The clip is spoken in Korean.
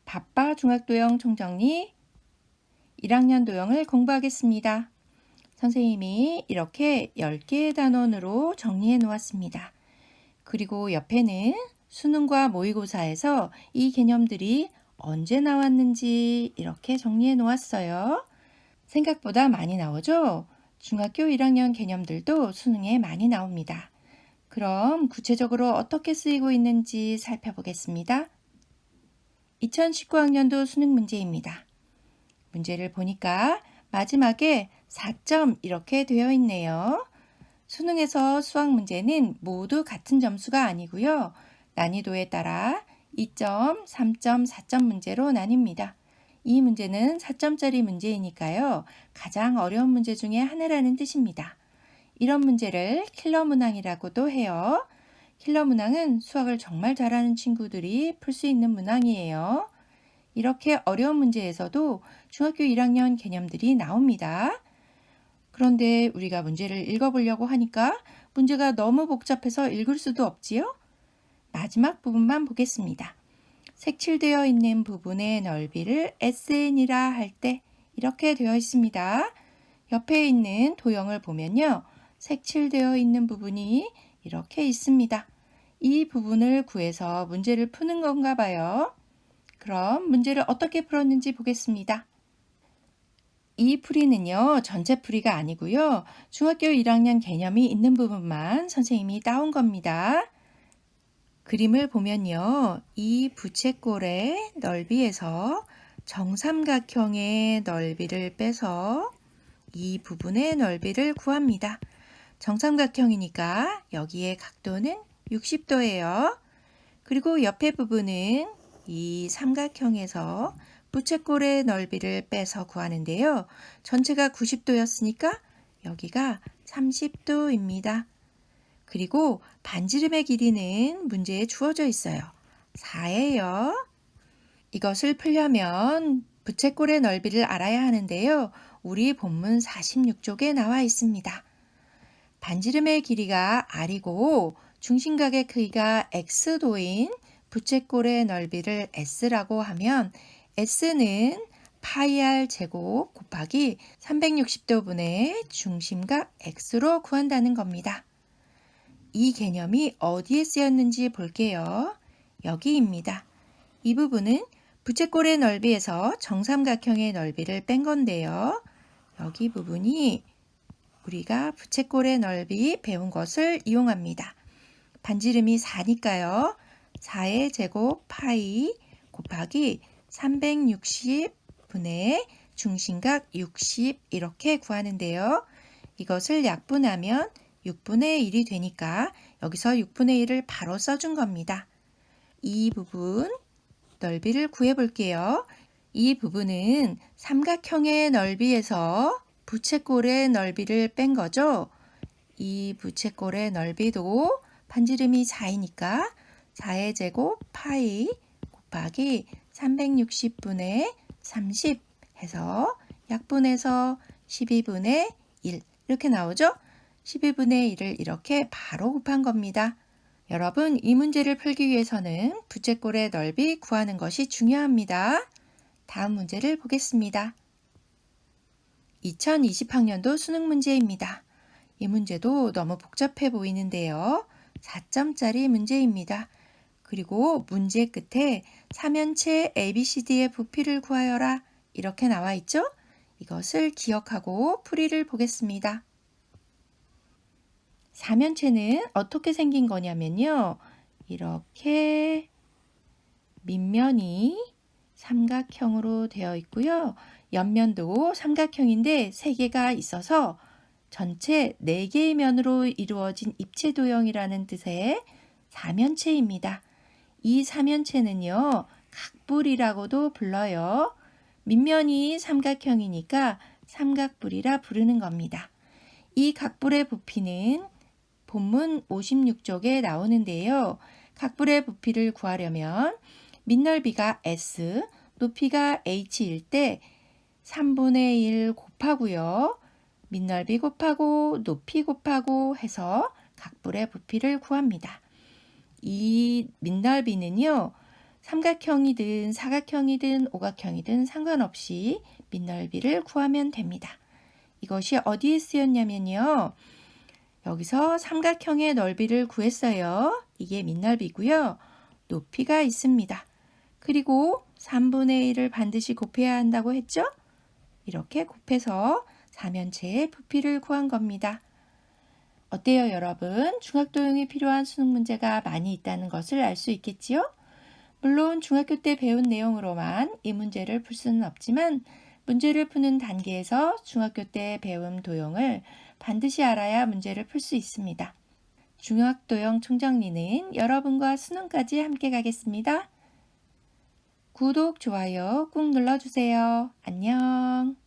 바빠 중학도형 총정리 1학년 도형을 공부하겠습니다. 선생님이 이렇게 10개의 단원으로 정리해 놓았습니다. 그리고 옆에는 수능과 모의고사에서 이 개념들이 언제 나왔는지 이렇게 정리해 놓았어요. 생각보다 많이 나오죠? 중학교 1학년 개념들도 수능에 많이 나옵니다. 그럼 구체적으로 어떻게 쓰이고 있는지 살펴보겠습니다. 2019학년도 수능 문제입니다. 문제를 보니까 마지막에 4점 이렇게 되어 있네요. 수능에서 수학 문제는 모두 같은 점수가 아니고요. 난이도에 따라 2점, 3점, 4점 문제로 나뉩니다. 이 문제는 4점짜리 문제이니까요. 가장 어려운 문제 중에 하나라는 뜻입니다. 이런 문제를 킬러 문항이라고도 해요. 킬러 문항은 수학을 정말 잘하는 친구들이 풀 수 있는 문항이에요. 이렇게 어려운 문제에서도 중학교 1학년 개념들이 나옵니다. 그런데 우리가 문제를 읽어보려고 하니까 문제가 너무 복잡해서 읽을 수도 없지요? 마지막 부분만 보겠습니다. 색칠되어 있는 부분의 넓이를 SN이라 할 때 이렇게 되어 있습니다. 옆에 있는 도형을 보면요. 색칠되어 있는 부분이 이렇게 있습니다. 이 부분을 구해서 문제를 푸는 건가 봐요. 그럼 문제를 어떻게 풀었는지 보겠습니다. 이 풀이는요, 전체 풀이가 아니고요. 중학교 1학년 개념이 있는 부분만 선생님이 따온 겁니다. 그림을 보면요. 이 부채꼴의 넓이에서 정삼각형의 넓이를 빼서 이 부분의 넓이를 구합니다. 정삼각형이니까 여기에 각도는 60도예요. 그리고 옆에 부분은 이 삼각형에서 부채꼴의 넓이를 빼서 구하는데요. 전체가 90도였으니까 여기가 30도입니다. 그리고 반지름의 길이는 문제에 주어져 있어요. 4예요. 이것을 풀려면 부채꼴의 넓이를 알아야 하는데요. 우리 본문 46쪽에 나와 있습니다. 반지름의 길이가 R이고 중심각의 크기가 X도인 부채꼴의 넓이를 S라고 하면 S는 파이 R 제곱 곱하기 360도분의 중심각 X로 구한다는 겁니다. 이 개념이 어디에 쓰였는지 볼게요. 여기입니다. 이 부분은 부채꼴의 넓이에서 정삼각형의 넓이를 뺀 건데요. 여기 부분이 우리가 부채꼴의 넓이 배운 것을 이용합니다. 반지름이 4니까요. 4의 제곱 파이 곱하기 360분의 중심각 60 이렇게 구하는데요. 이것을 약분하면 6분의 1이 되니까 여기서 6분의 1을 바로 써준 겁니다. 이 부분 넓이를 구해 볼게요. 이 부분은 삼각형의 넓이에서 부채꼴의 넓이를 뺀 거죠. 이 부채꼴의 넓이도 반지름이 4이니까 4의 제곱 파이 곱하기 360분의 30 해서 약분해서 12분의 1 이렇게 나오죠? 12분의 1을 이렇게 바로 곱한 겁니다. 여러분, 이 문제를 풀기 위해서는 부채꼴의 넓이 구하는 것이 중요합니다. 다음 문제를 보겠습니다. 2020학년도 수능 문제입니다. 이 문제도 너무 복잡해 보이는데요. 4점짜리 문제입니다. 그리고 문제 끝에 3면체 ABCD의 부피를 구하여라 이렇게 나와 있죠? 이것을 기억하고 풀이를 보겠습니다. 4면체는 어떻게 생긴 거냐면요. 이렇게 밑면이 삼각형으로 되어 있고요. 옆면도 삼각형인데 3개가 있어서 전체 4개의 면으로 이루어진 입체도형이라는 뜻의 4면체입니다. 이 4면체는요. 각불이라고도 불러요. 밑면이 삼각형이니까 삼각불이라 부르는 겁니다. 이 각불의 부피는 본문 56쪽에 나오는데요. 각불의 부피를 구하려면 밑넓이가 S, 높이가 H일 때 3분의 1 곱하고요. 밑넓이 곱하고 높이 곱하고 해서 각불의 부피를 구합니다. 이 밑넓이는요. 삼각형이든 사각형이든 오각형이든 상관없이 밑넓이를 구하면 됩니다. 이것이 어디에 쓰였냐면요. 여기서 삼각형의 넓이를 구했어요. 이게 밑넓이고요. 높이가 있습니다. 그리고 3분의 1을 반드시 곱해야 한다고 했죠? 이렇게 곱해서 사면체의 부피를 구한 겁니다. 어때요, 여러분? 중학도형이 필요한 수능 문제가 많이 있다는 것을 알 수 있겠지요? 물론 중학교 때 배운 내용으로만 이 문제를 풀 수는 없지만 문제를 푸는 단계에서 중학교 때 배운 도형을 반드시 알아야 문제를 풀 수 있습니다. 중학도형 총정리는 여러분과 수능까지 함께 가겠습니다. 구독, 좋아요 꾹 눌러주세요. 안녕.